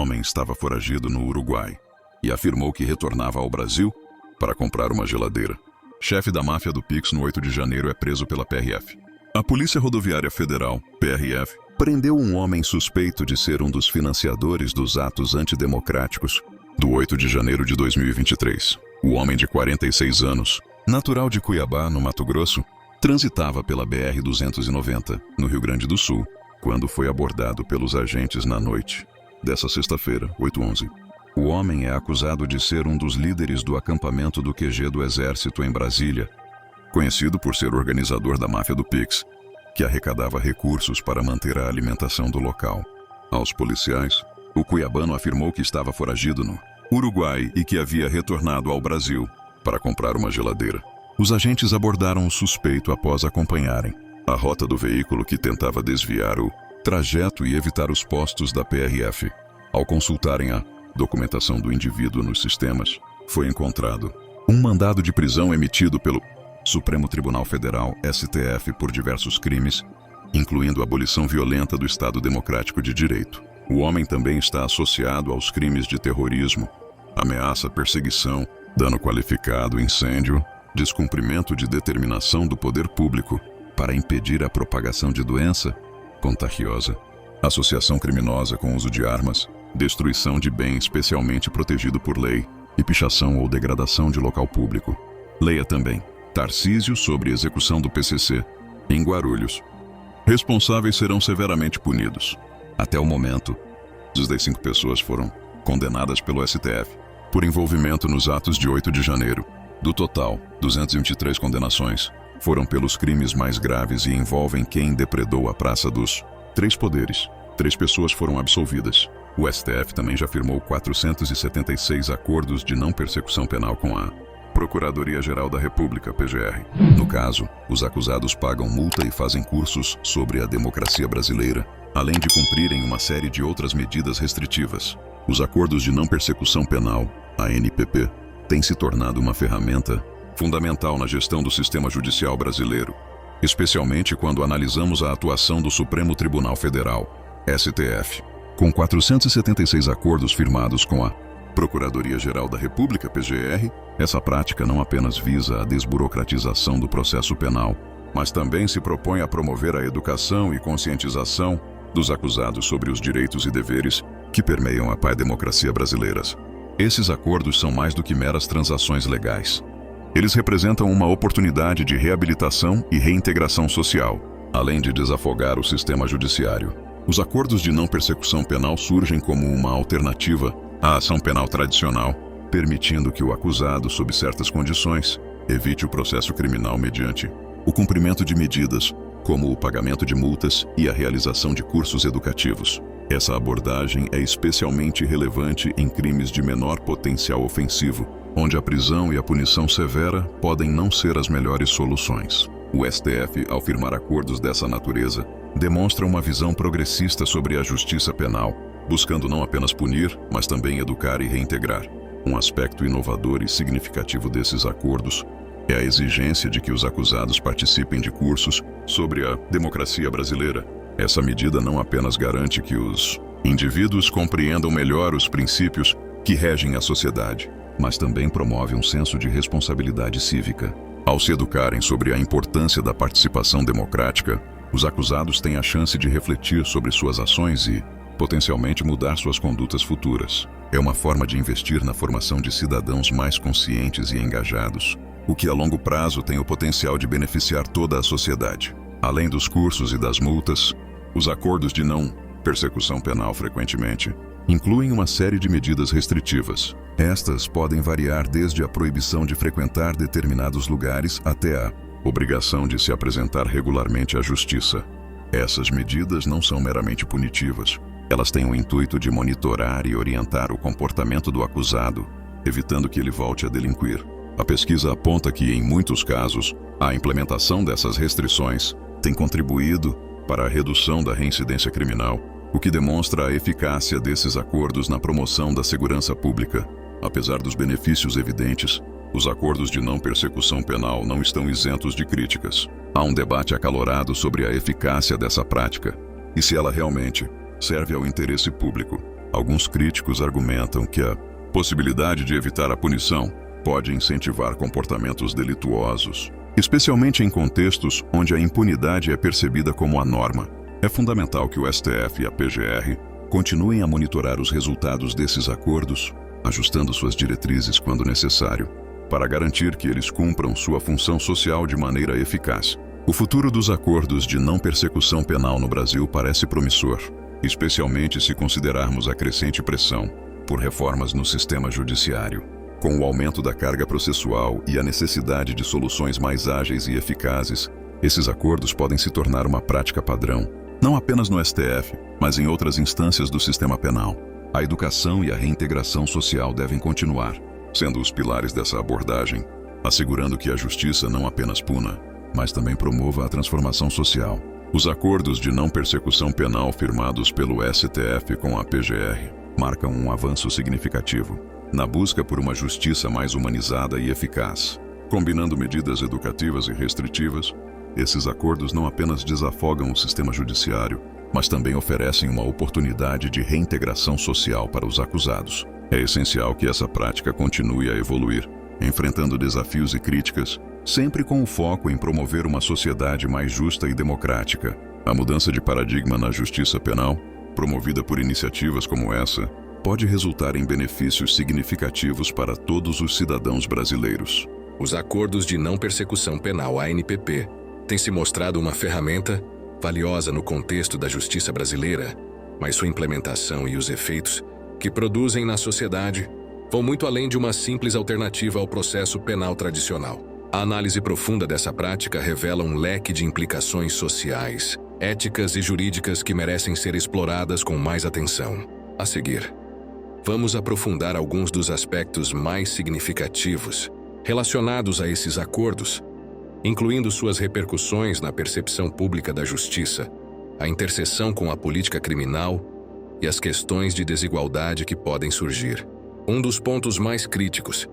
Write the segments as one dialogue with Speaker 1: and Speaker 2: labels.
Speaker 1: homem estava foragido no Uruguai e afirmou que retornava ao Brasil para comprar uma geladeira. Chefe da máfia do Pix no 8 de janeiro é preso pela PRF. A Polícia Rodoviária Federal, PRF, prendeu um homem suspeito de ser um dos financiadores dos atos antidemocráticos do 8 de janeiro de 2023. O homem de 46 anos, natural de Cuiabá, no Mato Grosso, transitava pela BR-290, no Rio Grande do Sul, quando foi abordado pelos agentes na noite dessa sexta-feira, 8/11. O homem é acusado de ser um dos líderes do acampamento do QG do Exército em Brasília, conhecido por ser organizador da máfia do Pix, que arrecadava recursos para manter a alimentação do local. Aos policiais, o cuiabano afirmou que estava foragido no Uruguai e que havia retornado ao Brasil para comprar uma geladeira. Os agentes abordaram o suspeito após acompanharem a rota do veículo que tentava desviar o trajeto e evitar os postos da PRF. Ao consultarem a documentação do indivíduo nos sistemas, foi encontrado um mandado de prisão emitido pelo Supremo Tribunal Federal, STF, por diversos crimes, incluindo a abolição violenta do Estado Democrático de Direito. O homem também está associado aos crimes de terrorismo, ameaça, perseguição, dano qualificado, incêndio, descumprimento de determinação do poder público para impedir a propagação de doença contagiosa, associação criminosa com uso de armas, destruição de bem especialmente protegido por lei e pichação ou degradação de local público. Leia também Tarcísio sobre execução do PCC em Guarulhos. Responsáveis serão severamente punidos. Até o momento, 5 pessoas foram condenadas pelo STF por envolvimento nos atos de 8 de janeiro. Do total, 223 condenações foram pelos crimes mais graves e envolvem quem depredou a Praça dos Três Poderes. 3 pessoas foram absolvidas. O STF também já firmou 476 acordos de não persecução penal com a Procuradoria-Geral da República, PGR. No caso, os acusados pagam multa e fazem cursos sobre a democracia brasileira, além de cumprirem uma série de outras medidas restritivas. Os acordos de não persecução penal, ANPP, têm se tornado uma ferramenta fundamental na gestão do sistema judicial brasileiro, especialmente quando analisamos a atuação do Supremo Tribunal Federal, STF. Com 476 acordos firmados com a Procuradoria-Geral da República, PGR, essa prática não apenas visa a desburocratização do processo penal, mas também se propõe a promover a educação e conscientização dos acusados sobre os direitos e deveres que permeiam a democracia brasileiras. Esses acordos são mais do que meras transações legais. Eles representam uma oportunidade de reabilitação e reintegração social, além de desafogar o sistema judiciário. Os acordos de não persecução penal surgem como uma alternativa à ação penal tradicional, permitindo que o acusado, sob certas condições, evite o processo criminal mediante o cumprimento de medidas, como o pagamento de multas e a realização de cursos educativos. Essa abordagem é especialmente relevante em crimes de menor potencial ofensivo, onde a prisão e a punição severa podem não ser as melhores soluções. O STF, ao firmar acordos dessa natureza, demonstra uma visão progressista sobre a justiça penal, buscando não apenas punir, mas também educar e reintegrar. Um aspecto inovador e significativo desses acordos é a exigência de que os acusados participem de cursos sobre a democracia brasileira. Essa medida não apenas garante que os indivíduos compreendam melhor os princípios que regem a sociedade, mas também promove um senso de responsabilidade cívica. Ao se educarem sobre a importância da participação democrática, os acusados têm a chance de refletir sobre suas ações e, potencialmente, mudar suas condutas futuras. É uma forma de investir na formação de cidadãos mais conscientes e engajados, o que a longo prazo tem o potencial de beneficiar toda a sociedade. Além dos cursos e das multas, os acordos de não persecução penal frequentemente incluem uma série de medidas restritivas. Estas podem variar desde a proibição de frequentar determinados lugares até a obrigação de se apresentar regularmente à justiça. Essas medidas não são meramente punitivas. Elas têm o intuito de monitorar e orientar o comportamento do acusado, evitando que ele volte a delinquir. A pesquisa aponta que, em muitos casos, a implementação dessas restrições tem contribuído para a redução da reincidência criminal, o que demonstra a eficácia desses acordos na promoção da segurança pública. Apesar dos benefícios evidentes, os acordos de não persecução penal não estão isentos de críticas. Há um debate acalorado sobre a eficácia dessa prática e se ela realmente serve ao interesse público. Alguns críticos argumentam que a possibilidade de evitar a punição pode incentivar comportamentos delituosos, especialmente em contextos onde a impunidade é percebida como a norma. É fundamental que o STF e a PGR continuem a monitorar os resultados desses acordos, ajustando suas diretrizes quando necessário, para garantir que eles cumpram sua função social de maneira eficaz. O futuro dos acordos de não persecução penal no Brasil parece promissor, especialmente se considerarmos a crescente pressão por reformas no sistema judiciário. Com o aumento da carga processual e a necessidade de soluções mais ágeis e eficazes, esses acordos podem se tornar uma prática padrão, não apenas no STF, mas em outras instâncias do sistema penal. A educação e a reintegração social devem continuar, sendo os pilares dessa abordagem, assegurando que a justiça não apenas puna, mas também promova a transformação social. Os acordos de não persecução penal firmados pelo STF com a PGR marcam um avanço significativo na busca por uma justiça mais humanizada e eficaz. Combinando medidas educativas e restritivas, esses acordos não apenas desafogam o sistema judiciário, mas também oferecem uma oportunidade de reintegração social para os acusados. É essencial que essa prática continue a evoluir, enfrentando desafios e críticas, sempre com o foco em promover uma sociedade mais justa e democrática. A mudança de paradigma na justiça penal, promovida por iniciativas como essa, pode resultar em benefícios significativos para todos os cidadãos brasileiros.
Speaker 2: Os acordos de não persecução penal, ANPP, têm se mostrado uma ferramenta valiosa no contexto da justiça brasileira, mas sua implementação e os efeitos que produzem na sociedade vão muito além de uma simples alternativa ao processo penal tradicional. A análise profunda dessa prática revela um leque de implicações sociais, éticas e jurídicas que merecem ser exploradas com mais atenção. A seguir, vamos aprofundar alguns dos aspectos mais significativos relacionados a esses acordos, incluindo suas repercussões na percepção pública da justiça, a interseção com a política criminal e as questões de desigualdade que podem surgir. Um dos pontos mais críticos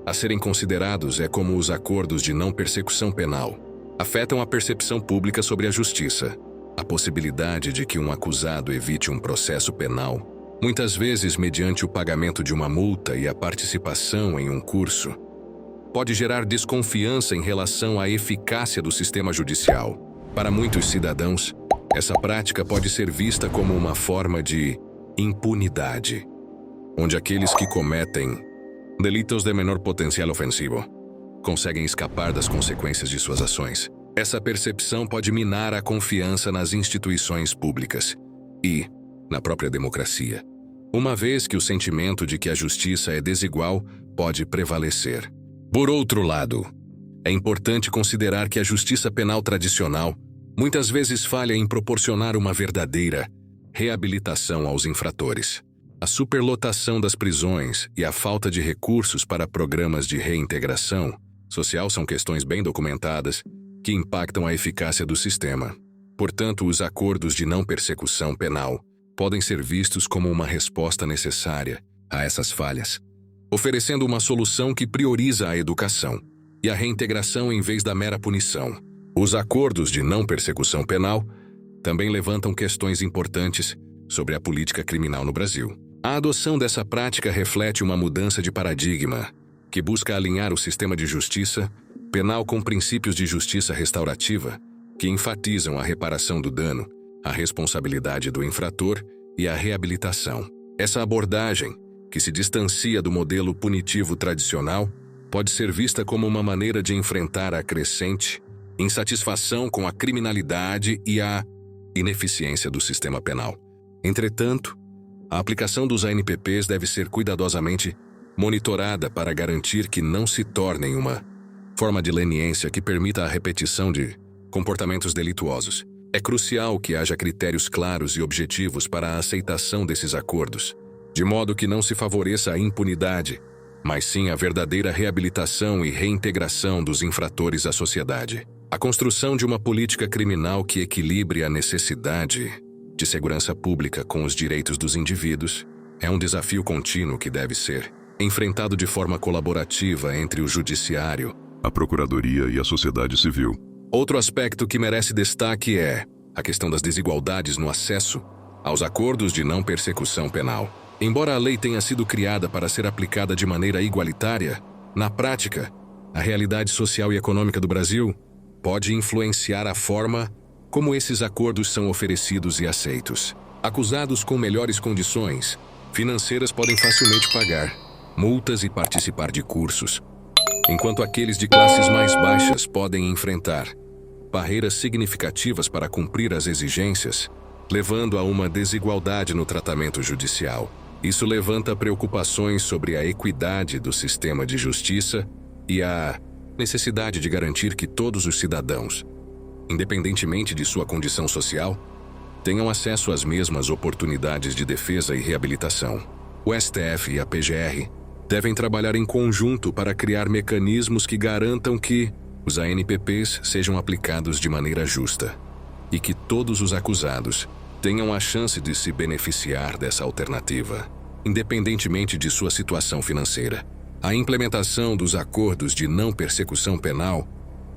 Speaker 2: a serem considerados é como os acordos de não persecução penal afetam a percepção pública sobre a justiça. A possibilidade de que um acusado evite um processo penal, muitas vezes mediante o pagamento de uma multa e a participação em um curso, pode gerar desconfiança em relação à eficácia do sistema judicial. Para muitos cidadãos, essa prática pode ser vista como uma forma de impunidade, onde aqueles que cometem delitos de menor potencial ofensivo conseguem escapar das consequências de suas ações. Essa percepção pode minar a confiança nas instituições públicas e na própria democracia, uma vez que o sentimento de que a justiça é desigual pode prevalecer. Por outro lado, é importante considerar que a justiça penal tradicional muitas vezes falha em proporcionar uma verdadeira reabilitação aos infratores. A superlotação das prisões e a falta de recursos para programas de reintegração social são questões bem documentadas que impactam a eficácia do sistema. Portanto, os acordos de não persecução penal podem ser vistos como uma resposta necessária a essas falhas, oferecendo uma solução que prioriza a educação e a reintegração em vez da mera punição. Os acordos de não persecução penal também levantam questões importantes sobre a política criminal no Brasil. A adoção dessa prática reflete uma mudança de paradigma que busca alinhar o sistema de justiça penal com princípios de justiça restaurativa que enfatizam a reparação do dano, a responsabilidade do infrator e a reabilitação. Essa abordagem, que se distancia do modelo punitivo tradicional, pode ser vista como uma maneira de enfrentar a crescente insatisfação com a criminalidade e a ineficiência do sistema penal. Entretanto, a aplicação dos ANPPs deve ser cuidadosamente monitorada para garantir que não se tornem uma forma de leniência que permita a repetição de comportamentos delituosos. É crucial que haja critérios claros e objetivos para a aceitação desses acordos, de modo que não se favoreça a impunidade, mas sim a verdadeira reabilitação e reintegração dos infratores à sociedade. A construção de uma política criminal que equilibre a necessidade de segurança pública com os direitos dos indivíduos é um desafio contínuo que deve ser enfrentado de forma colaborativa entre o judiciário,
Speaker 1: a Procuradoria e a sociedade civil.
Speaker 2: Outro aspecto que merece destaque é a questão das desigualdades no acesso aos acordos de não persecução penal. Embora a lei tenha sido criada para ser aplicada de maneira igualitária, na prática, a realidade social e econômica do Brasil pode influenciar a forma como esses acordos são oferecidos e aceitos. Acusados com melhores condições financeiras podem facilmente pagar multas e participar de cursos, enquanto aqueles de classes mais baixas podem enfrentar barreiras significativas para cumprir as exigências, levando a uma desigualdade no tratamento judicial. Isso levanta preocupações sobre a equidade do sistema de justiça e a necessidade de garantir que todos os cidadãos, independentemente de sua condição social, tenham acesso às mesmas oportunidades de defesa e reabilitação. O STF e a PGR devem trabalhar em conjunto para criar mecanismos que garantam que os ANPPs sejam aplicados de maneira justa e que todos os acusados tenham a chance de se beneficiar dessa alternativa, independentemente de sua situação financeira. A implementação dos acordos de não persecução penal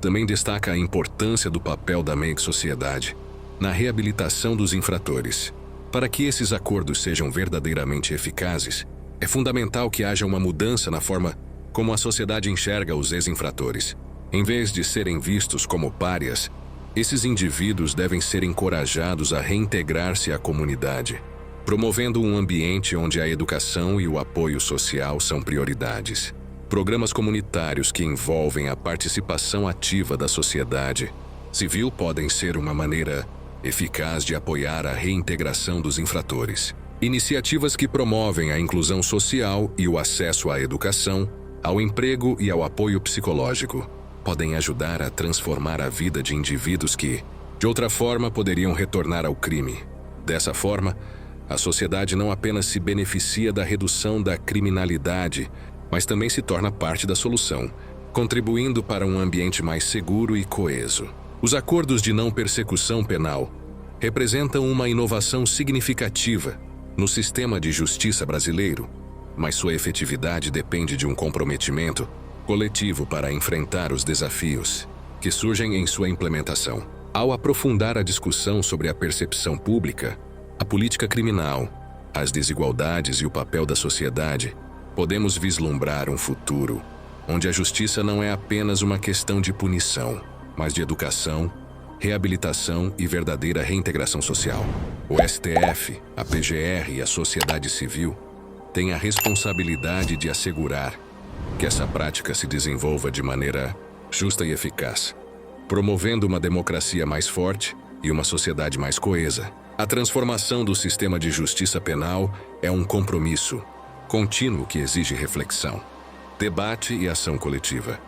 Speaker 2: também destaca a importância do papel da meio-sociedade na reabilitação dos infratores. Para que esses acordos sejam verdadeiramente eficazes, é fundamental que haja uma mudança na forma como a sociedade enxerga os ex-infratores. Em vez de serem vistos como párias, esses indivíduos devem ser encorajados a reintegrar-se à comunidade, promovendo um ambiente onde a educação e o apoio social são prioridades. Programas comunitários que envolvem a participação ativa da sociedade civil podem ser uma maneira eficaz de apoiar a reintegração dos infratores. Iniciativas que promovem a inclusão social e o acesso à educação, ao emprego e ao apoio psicológico podem ajudar a transformar a vida de indivíduos que, de outra forma, poderiam retornar ao crime. Dessa forma, a sociedade não apenas se beneficia da redução da criminalidade, mas também se torna parte da solução, contribuindo para um ambiente mais seguro e coeso. Os acordos de não persecução penal representam uma inovação significativa no sistema de justiça brasileiro, mas sua efetividade depende de um comprometimento coletivo para enfrentar os desafios que surgem em sua implementação. Ao aprofundar a discussão sobre a percepção pública, a política criminal, as desigualdades e o papel da sociedade, podemos vislumbrar um futuro onde a justiça não é apenas uma questão de punição, mas de educação, reabilitação e verdadeira reintegração social. O STF, a PGR e a sociedade civil têm a responsabilidade de assegurar que essa prática se desenvolva de maneira justa e eficaz, promovendo uma democracia mais forte e uma sociedade mais coesa. A transformação do sistema de justiça penal é um compromisso contínuo que exige reflexão, debate e ação coletiva.